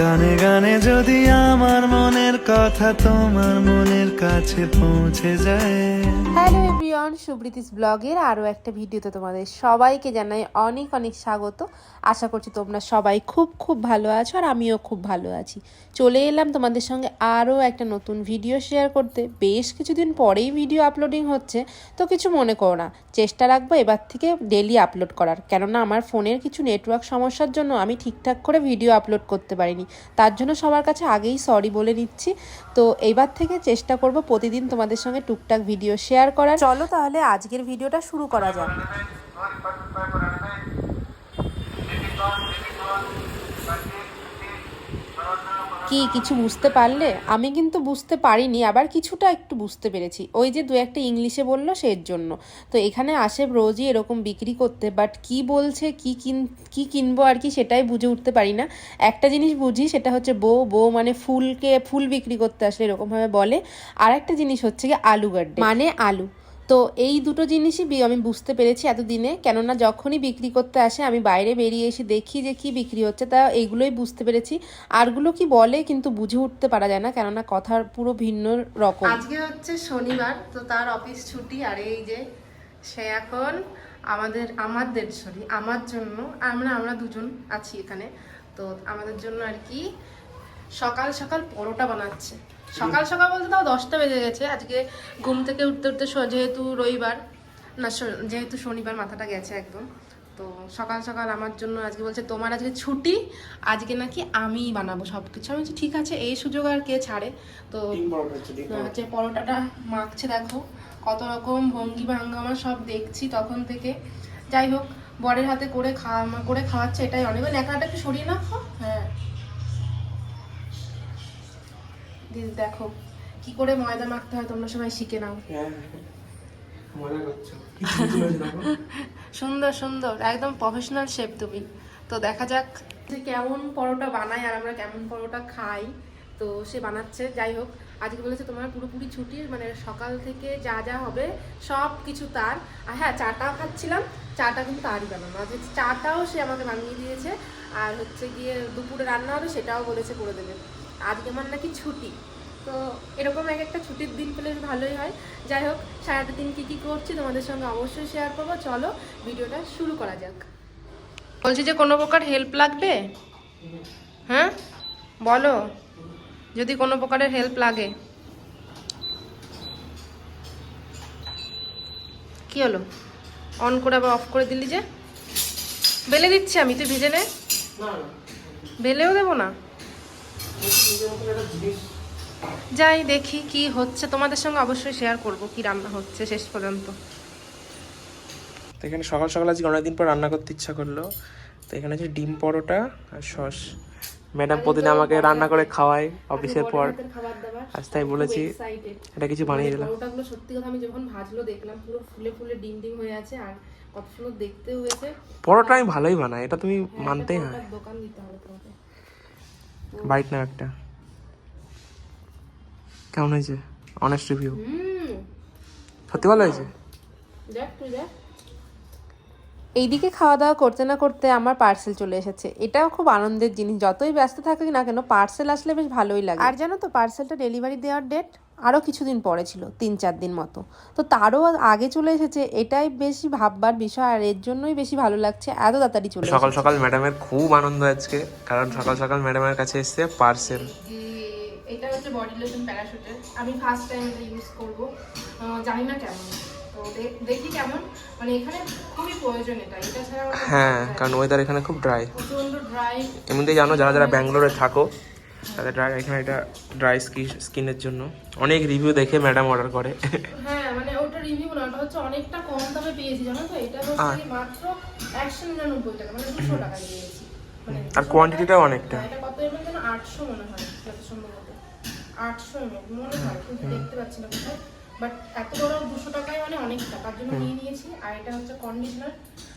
গানে গানে যদি আমার মনের কথা তোমার মনের কাছে পৌঁছে যায়। হ্যালো এভরিওয়ান, সুব্রীতিস ব্লগের আরও একটা ভিডিওতে তোমাদের সবাইকে জানাই অনেক অনেক স্বাগত। আশা করছি তোমরা সবাই খুব খুব ভালো আছো আর আমিও খুব ভালো আছি। চলে এলাম তোমাদের সঙ্গে আরও একটা নতুন ভিডিও শেয়ার করতে। বেশ কিছুদিন পরেই ভিডিও আপলোডিং হচ্ছে, তো কিছু মনে করো না, চেষ্টা রাখবো এবার থেকে ডেলি আপলোড করার। কেননা আমার ফোনের কিছু নেটওয়ার্ক সমস্যার জন্য আমি ঠিকঠাক করে ভিডিও আপলোড করতে পারিনি, তার জন্য সবার কাছে আগেই সরি বলে নিচ্ছি। তো এইবার থেকে চেষ্টা করব প্রতিদিন তোমাদের সঙ্গে টুকটাক ভিডিও শেয়ার করার। চলো তাহলে আজকের ভিডিওটা শুরু করা যাক। কি কিছু বুঝতে পারলে? আমি কিন্তু বুঝতে পারিনি, আবার কিছুটা একটু বুঝতে পেরেছি। ওই যে দু একটা ইংলিশে বললো সের জন্য। তো এখানে আসে রোজই এরকম বিক্রি করতে, বাট কি বলছে কি কিনবো আর কি সেটাই বুঝে উঠতে পারি না। একটা জিনিস বুঝি, সেটা হচ্ছে বউ মানে ফুল বিক্রি করতে আসলে এরকমভাবে বলে। আর একটা জিনিস হচ্ছে কি আলু গাড্ডে মানে আলু। তো এই দুটো জিনিসই আমি বুঝতে পেরেছি এতদিনে, কেননা যখনই বিক্রি করতে আসে আমি বাইরে বেরিয়ে এসে দেখি যে কি বিক্রি হচ্ছে, তা এইগুলোই বুঝতে পেরেছি। আরগুলো কি বলে কিন্তু বুঝে উঠতে পারা যায় না, কেননা কথার পুরো ভিন্ন রকম। আজকে হচ্ছে শনিবার, তো তার অফিস ছুটি। আর এই যে সে এখন আমার জন্য আমরা দুজন আছি এখানে, তো আমাদের জন্য আর কি সকাল সকাল পরোটা বানাচ্ছে। সকাল সকাল বলতে তাও 10টা বেজে গেছে। আজকে ঘুম থেকে উঠতে উঠতে যেহেতু রবিবার না, যেহেতু শনিবার মাথাটা গেছে একদম। তো সকাল সকাল আমার জন্য আজকে বলছে তোমার আজকে ছুটি, আজকে নাকি আমিই বানাবো সব কিছু। আমি বলছি ঠিক আছে, এই সুযোগ আর কে ছাড়ে। তো হচ্ছে পরোটাটা মাখছে, দেখো কত রকম ভঙ্গি ভাঙ্গামা সব দেখছি তখন থেকে। যাই হোক, বরের হাতে করে খাওয়াচ্ছে, এটাই অনেক। ন্যাকড়াটা একটু সরিয়ে না। হ্যাঁ দিদি, দেখো কি করে ময়দা মাখতে হয়, তোমরা সবাই শিখে নাও। সুন্দর সুন্দর, একদম প্রফেশনাল শেফ তুমি। তো দেখা যাক যে কেমন পরোটা বানায় আর আমরা কেমন পরোটা খাই। তো সে বানাচ্ছে। যাই হোক, আজকে বলেছে তোমার পুরোপুরি ছুটি, মানে সকাল থেকে যা যা হবে সব কিছু তার। আর হ্যাঁ, চাটাও খাচ্ছিলাম, চাটা কিন্তু তারই বানানো। আজকে চাটাও সে আমাকে বানিয়ে দিয়েছে। আর হচ্ছে গিয়ে দুপুরে রান্না হবে সেটাও বলেছে করে দেবে। আজকে আমার নাকি ছুটি, তো এরকম এক একটা ছুটির দিন পেলে ভালোই হয়। যাই হোক, সারাটা দিন কী করছি তোমাদের সঙ্গে অবশ্যই শেয়ার করবো। চলো ভিডিওটা শুরু করা যাক। বলছি যে কোনো প্রকার হেল্প লাগবে? হ্যাঁ বলো, যদি কোনো প্রকারের হেল্প লাগে। কি হলো, অন করে আবার অফ করে দিলি যে? বেলে দিচ্ছি আমি, তুই ভেজে নে। বেলেও দেবো না? যাই দেখি কি হচ্ছে, তোমাদের সঙ্গে অবশ্যই শেয়ার করব কি রান্না হচ্ছে শেষ পর্যন্ত। তো এখানে সকাল সকাল আজকে অনেকদিন পর রান্না করতে ইচ্ছা করলো। তো এখানে আছে ডিম পরোটা আর সস। ম্যাডাম প্রতিদিন আমাকে রান্না করে খাওয়ায় অফিসের পর, আজ তাই বলেছি এটা কিছু বানিয়ে দিলাম। পরোটাগুলো সত্যি কথা আমি যখন ভাজলো দেখলাম পুরো ফুলে ফুলে ডিম ডিম হয়ে আছে, আর কত সুন্দর দেখতে হয়েছে। পরোটা আমি ভালোই বানাই, এটা তুমি মানতেই হয়। দোকান দিতে হবে তোমাকে। বাইট নাও একটা। কেমন হয়েছে? Honest review. সত্যি ভালো হয়েছে। দেখ তুই দেখ। এইদিকে খাওয়া দাওয়া করতে না করতে আমার পার্সেল চলে এসেছে। এটাও খুব আনন্দের জিনিস, যতই ব্যস্ত থাকি না কেন পার্সেল আসলে বেশ ভালোই লাগে। আর জানো তো, পার্সেলটা ডেলিভারি দেওয়ার ডেট আরও কিছুদিন পরে ছিল, 3-4 দিন মতো। তো তারও আগে চলে এসেছে, এটাই বেশি ভাববার বিষয়। আর এর জন্যই বেশি ভালো লাগছে, এত তাড়াতাড়ি চলে এসেছে। সকাল সকাল ম্যাডামের খুব আনন্দ আজকে, কারণ সকাল সকাল ম্যাডামের কাছে এসেছে পার্সেল। এটা হচ্ছে বডি লোশন প্যারাশুটের, আমি ফার্স্ট টাইম এটা ইউজ করব, জানি না কেমন। তো দেখি কেমন, মানে এখানে খুবই প্রয়োজন এটা ছাড়া। হ্যাঁ, কারণ ওয়েদার এখানে খুব ড্রাই, প্রচন্ড ড্রাই। এমনিতেই জানো যারা যারা ব্যাঙ্গালোরে থাকো তাদের ড্রাই, এখানে এটা ড্রাই স্কিনের জন্য অনেক রিভিউ দেখে ম্যাডাম অর্ডার করে। হ্যাঁ মানে ওটা রিভিউ না, ওটা হচ্ছে অনেকটা কম দামে পেয়েছি জানো তো। এটা হচ্ছে মাত্র 199 টাকা, মানে 200 টাকা দিয়েছি। মানে আর কোয়ান্টিটিটাও অনেকটা। এটা কত এমএল যেন 800 মনে হয়, যত সম্ভবত 800 এমএল মনে হয়, কিন্তু দেখতে পাচ্ছি না কোথাও। বাট এত বড় 200 টাকায় মানে অনেকটা, তার জন্য নিয়ে নিয়েছি। আর এটা হচ্ছে কন্ডিশনার,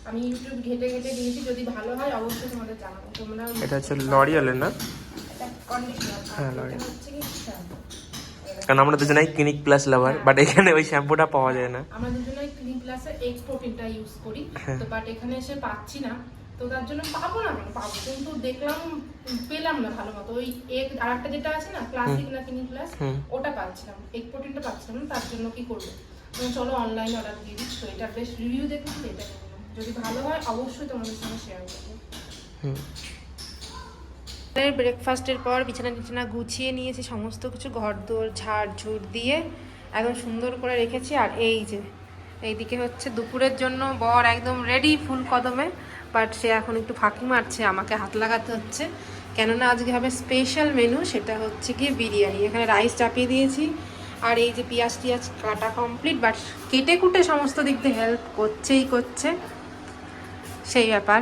আমি ইউটিউব ঘেটে দিয়েছি, যদি ভালো হয় অবশ্যই তোমাদের জানাবো। তোমরা এটা হচ্ছে লরিয়ালের না? কন্ডিশনার। হ্যাঁ, এটা হচ্ছে কি শ্যাম্পু, কারণ আমরা দুজনেই ক্লিনিক প্লাস লাভার, বাট এখানে ওই শ্যাম্পুটা পাওয়া যায় না। আমরা দুজনেই ক্লিনিক প্লাসের এক্স প্রোটিনটা ইউজ করি, তো বাট এখানে এসে পাচ্ছি না। তো তার জন্য পাবো না কেন, পাবো, কিন্তু দেখলাম পেলাম না ভালো মতো। ওই এগ আর একটা যেটা আছে না ক্লাসিক না ক্লিনিক প্লাস, ওটা পাচ্ছিলাম, এগ প্রোটিনটা পাচ্ছিলাম না। তার জন্য কি করবো, চলো অনলাইনে অর্ডার দিয়ে দিই। তো এটা বেশ রিভিউ দেখলাম, তো এটা নিলাম। যদি ভালো হয় অবশ্যই তোমাদের সঙ্গে শেয়ার করবো। ব্রেকফাস্টের পর বিছানা টিছানা গুছিয়ে নিয়েছি, সমস্ত কিছু ঘর দোর ঝাড় ঝুড় দিয়ে একদম সুন্দর করে রেখেছি। আর এই যে এইদিকে হচ্ছে দুপুরের জন্য বর একদম রেডি ফুল কদমে, বাট সে এখন একটু ফাঁকি মারছে, আমাকে হাত লাগাতে হচ্ছে। কেননা আজকে হবে স্পেশাল মেনু, সেটা হচ্ছে গিয়ে বিরিয়ানি। এখানে রাইস চাপিয়ে দিয়েছি, আর এই যে পেঁয়াজ টিয়াজ কাটা কমপ্লিট, বাট কেটে কুটে সমস্ত দিক দিয়ে হেল্প করছে সেই ব্যাপার।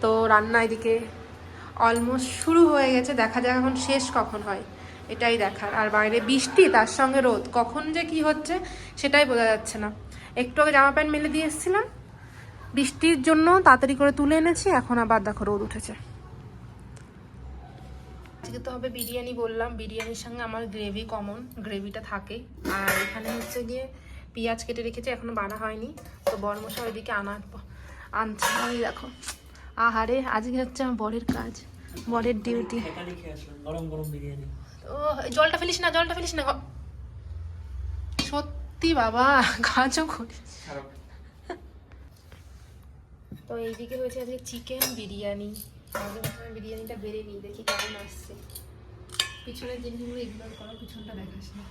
তো রান্না এদিকে অলমোস্ট শুরু হয়ে গেছে, দেখা যাক এখন শেষ কখন হয়, এটাই দেখার। আর বাইরে বৃষ্টি, তার সঙ্গে রোদ, কখন যে কি হচ্ছে সেটাই বোঝা যাচ্ছে না। একটু আগে জামা প্যান্ট মেলে দিয়ে এসেছিলাম, বৃষ্টির জন্য তাড়াতাড়ি করে তুলে এনেছি, এখন আবার দেখো রোদ উঠেছে। আজকে তো হবে বিরিয়ানি বললাম, বিরিয়ানির সঙ্গে আমার গ্রেভি কমন, গ্রেভিটা থাকেই। আর এখানে হচ্ছে গিয়ে পেঁয়াজ কেটে রেখেছে, এখনো বানা হয়নি। তো বরমশা ওইদিকে আনছে, ওই দেখো। আহারে, আজকে হচ্ছে আমার বরের কাজ, বরের ডিউটি। গরম গরম বিরিয়ানি। ও জলটা ফেলিস না, জলটা ফেলিস না, সত্যি বাবা কাজও করিস। তো এইদিকে হয়েছে আজকে চিকেন বিরিয়ানি। আমাদের প্রথমে বিরিয়ানিটা বেড়ে নিই, দেখি কেমন আসছে। পিছনের জিনিসগুলো ইগনোর করো, পিছনটা দেখাস না।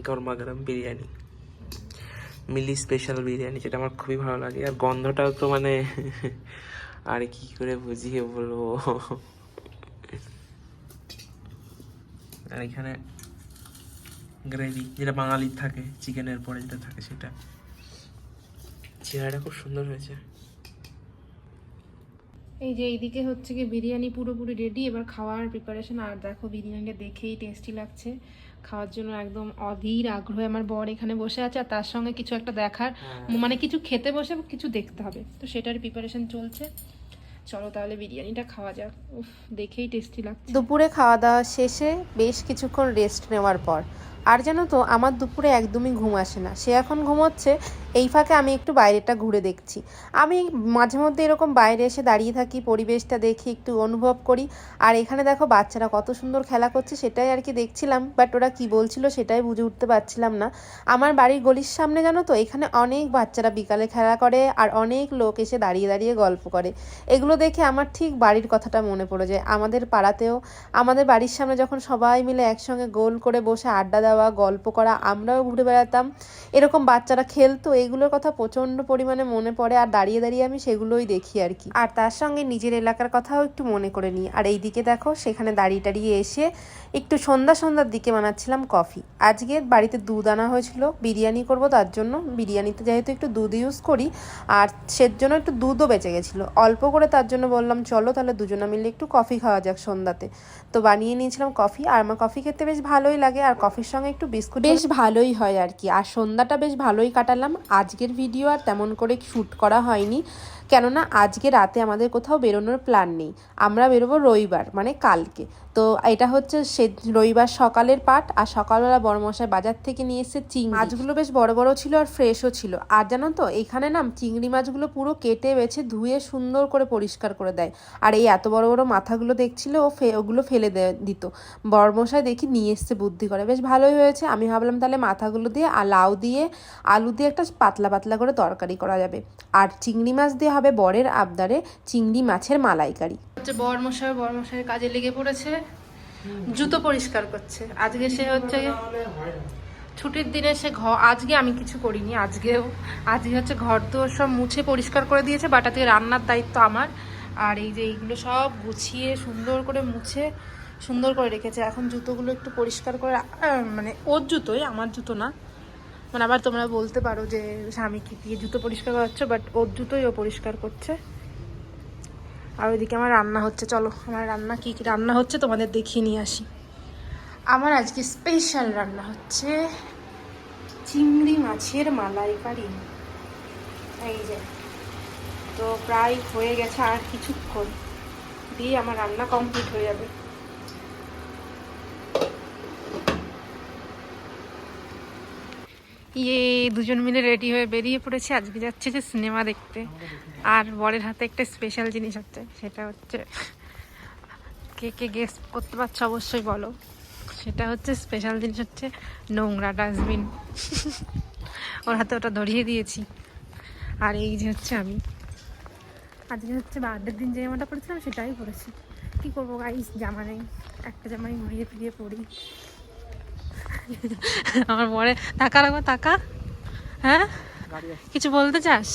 গরমা গরম বিরিয়ানি, মিলি স্পেশাল বিরিয়ানি, যেটা আমার খুবই ভালো লাগে। আর গন্ধটাও তো মানে আর কি করে বুঝিয়ে বলবো। আর এখানে গ্রেভি, যেটা বাঙালির থাকে, চিকেনের পরে যেটা থাকে সেটা। চেহারাটা খুব সুন্দর হয়েছে। এই যে এইদিকে হচ্ছে কি বিরিয়ানি পুরোপুরি রেডি, এবার খাওয়ার প্রিপারেশন। আর দেখো বিরিয়ানিটা দেখেই টেস্টি লাগছে, খাওয়ার জন্য একদম অধীর আগ্রহে আমার বর এখানে বসে আছে। আর তার সঙ্গে কিছু একটা দেখার, মানে কিছু খেতে বসে কিছু দেখতে হবে, তো সেটার প্রিপারেশন চলছে। চলো তাহলে বিরিয়ানিটা খাওয়া যাক। উফ, দেখেই টেস্টি লাগছে। দুপুরে খাওয়া দাওয়া শেষে বেশ কিছুক্ষণ রেস্ট নেওয়ার পর, আর জানো তো আমার দুপুরে একদমই ঘুম আসে না। সে এখন ঘুমোচ্ছে, এই ফাঁকে আমি একটু বাইরেটা ঘুরে দেখছি। আমি মাঝে মধ্যে এরকম বাইরে এসে দাঁড়িয়ে থাকি, পরিবেশটা দেখি, একটু অনুভব করি। আর এখানে দেখো বাচ্চারা কত সুন্দর খেলা করছে, সেটাই আর কি দেখছিলাম। বাট ওরা কি বলছিল সেটাই বুঝে উঠতে পারছিলাম না। আমার বাড়ির গলির সামনে জানো তো, এখানে অনেক বাচ্চারা বিকালে খেলা করে, আর অনেক লোক এসে দাঁড়িয়ে দাঁড়িয়ে গল্প করে। এগুলো দেখে আমার ঠিক বাড়ির কথাটা মনে পড়ে যায়। আমাদের পাড়াতেও, আমাদের বাড়ির সামনে যখন সবাই মিলে একসঙ্গে গোল করে বসে আড্ডা দেওয়া, গল্প করা, আমরাও ঘুরে বেড়াতাম, এরকম বাচ্চারা খেলতো, এগুলোর কথা প্রচণ্ড পরিমাণে মনে পড়ে। আর দাঁড়িয়ে দাঁড়িয়ে আমি সেগুলোই দেখি আর কি। আর তার সঙ্গে নিজের এলাকার কথাও একটু মনে করে নিই। আর এইদিকে দেখো, সেখানে দাঁড়িয়ে দাঁড়িয়ে এসে একটু সন্ধ্যার দিকে বানাচ্ছিলাম কফি। আজকে বাড়িতে দুধ আনা হয়েছিল, বিরিয়ানি করব তার জন্য। বিরিয়ানিতে যেহেতু একটু দুধ ইউজ করি, আর সের জন্য একটু দুধও বেঁচে গেছিলো অল্প করে, তার জন্য বললাম চলো তাহলে দুজনা মিলে একটু কফি খাওয়া যাক সন্ধ্যাতে। তো বানিয়ে নিয়েছিলাম কফি, আর আমার কফি খেতে বেশ ভালোই লাগে। আর কফির সঙ্গে একটু বিস্কুট বেশ ভালোই হয় আর কি। আর সন্ধ্যাটা বেশ ভালোই কাটালাম। আজকের ভিডিও আর তেমন করে শ্যুট করা হয়নি, কেননা আজকে রাতে আমাদের কোথাও বেরোনোর প্ল্যান নেই। আমরা বেরোবো রবিবার, মানে কালকে। তো এটা হচ্ছে সে রবিবার সকালের পাট। আর সকালবেলা বড়মশাই বাজার থেকে নিয়ে এসে চিংড়ি মাছগুলো বেশ বড় বড় ছিল আর ফ্রেশও ছিল। আর জানো তো, এখানে না চিংড়ি মাছগুলো পুরো কেটে বেছে ধুয়ে সুন্দর করে পরিষ্কার করে দেয়। আর এই এত বড় বড় মাথাগুলো দেখছিল, ওগুলো ফেলে দিত। বড়মশাই দেখি নিয়ে এসছে বুদ্ধি করে, বেশ ভালোই হয়েছে। আমি ভাবলাম তাহলে মাথাগুলো দিয়ে আর লাউ দিয়ে আলু দিয়ে একটা পাতলা পাতলা করে তরকারি করা যাবে। আর চিংড়ি মাছ দিয়ে হবে বরের আবদারে চিংড়ি মাছের মালাইকারি। হচ্ছে বরমশাই কাজে লেগে পড়েছে, জুতো পরিষ্কার করছে। আজকে সে হচ্ছে ছুটির দিনে সে আজকে আমি কিছু করিনি, আজকে হচ্ছে ঘর তো সব মুছে পরিষ্কার করে দিয়েছে। বাট আজকে রান্নার দায়িত্ব আমার। আর এই যে এইগুলো সব গুছিয়ে সুন্দর করে মুছে সুন্দর করে রেখেছে। এখন জুতোগুলো একটু পরিষ্কার করে, মানে ওর জুতোই, আমার জুতো না। মানে আবার তোমরা বলতে পারো যে স্বামীকে দিয়ে জুতো পরিষ্কার করাচ্ছ, বাট ওর জুতোই ও পরিষ্কার করছে। আর ওইদিকে আমার রান্না হচ্ছে। চলো আমার রান্না কী কী রান্না হচ্ছে তোমাদের দেখিয়ে নিয়ে আসি। আমার আজকে স্পেশাল রান্না হচ্ছে চিংড়ি মাছের মালাইকারি। এই যে, তো প্রায় হয়ে গেছে, আর কিছুক্ষণ দিয়ে আমার রান্না কমপ্লিট হয়ে যাবে। দুজন মিলে রেডি হয়ে বেরিয়ে পড়েছি, আজকে যাচ্ছে যে সিনেমা দেখতে। আর বরের হাতে একটা স্পেশাল জিনিস হচ্ছে, সেটা হচ্ছে কে কে গেস করতে পারছো অবশ্যই বলো। সেটা হচ্ছে স্পেশাল জিনিস হচ্ছে নোংরা ডাস্টবিন। ওর হাতে ওটা ধরিয়ে দিয়েছি। আর এই যে হচ্ছে আমি আজকে হচ্ছে বার্থডের দিন যে জামাটা পরেছিলাম সেটাই পরেছি। কি করবো গাইস, জামা নেই, একটা জামাই ঘুরিয়ে ফিরিয়ে পরি। আমার বরে টাকা রাখবো, টাকা। হ্যাঁ, কিছু বলতে চাস?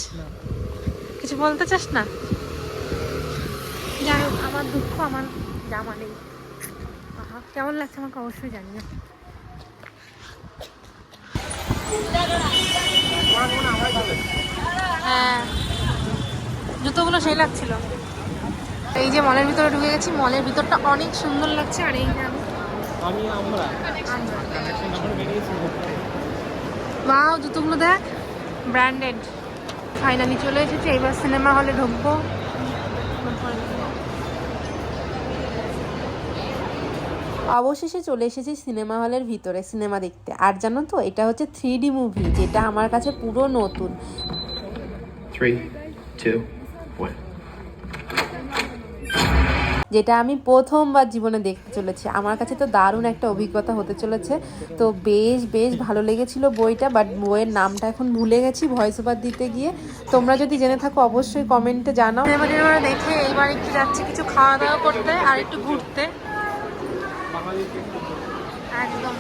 কিছু বলতে চাস না? যাই হোক, আমার দুঃখ আমার জামা নেই। আহা, কেমন লাগছে আমাকে অবশ্যই জানিও। হ্যাঁ, জুতোগুলো সেই লাগছিল। এই যে মলের ভিতরে ঢুকে গেছি, মলের ভিতরটা অনেক সুন্দর লাগছে। আর এই যে ওয়াও, জুতোগুলো দেখ, ব্র্যান্ডেড। ফাইনালি চলে এসেছি, এইবার সিনেমা হলে ঢুকবো। অবশেষে চলে এসেছি সিনেমা হলের ভিতরে সিনেমা দেখতে। আর জানো তো, এটা হচ্ছে 3D মুভি, যেটা আমার কাছে পুরো নতুন। 3, 2, 1. যেটা আমি প্রথমবার জীবনে দেখতে চলেছি। আমার কাছে তো দারুণ একটা অভিজ্ঞতা হতে চলেছে। তো বেশ বেশ ভালো লেগেছিল বইটা, বাট বইয়ের নামটা এখন ভুলে গেছি ভয়েস ওভার দিতে গিয়ে। তোমরা যদি জেনে থাকো অবশ্যই কমেন্টে জানাও। এবার দেখে এইবার একটু যাচ্ছি কিছু খাওয়া দাওয়া করতে আর একটু ঘুরতে। একদম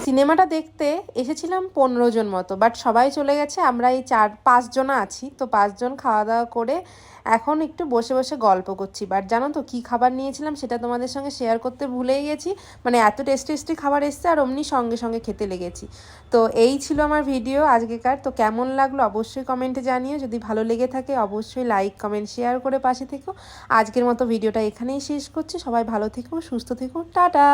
সিনেমাটা দেখতে এসেছিলাম 15 জন মতো, বাট সবাই চলে গেছে। আমরা এই 4-5 জন আছি, তো 5 জন খাওয়া দাওয়া করে এখন একটু বসে বসে গল্প করছি। বাট জানো তো কী খাবার নিয়েছিলাম সেটা তোমাদের সঙ্গে শেয়ার করতে ভুলেই গেছি। মানে এত টেস্টি টেস্টি খাবার এসছে আর অমনি সঙ্গে সঙ্গে খেতে লেগেছি। তো এই ছিল আমার ভিডিও আজকেকার। তো কেমন লাগলো অবশ্যই কমেন্টে জানিও। যদি ভালো লেগে থাকে অবশ্যই লাইক কমেন্ট শেয়ার করে পাশে থেকো। আজকের মতো ভিডিওটা এখানেই শেষ করছি। সবাই ভালো থেকো, সুস্থ থেকো, টাটা।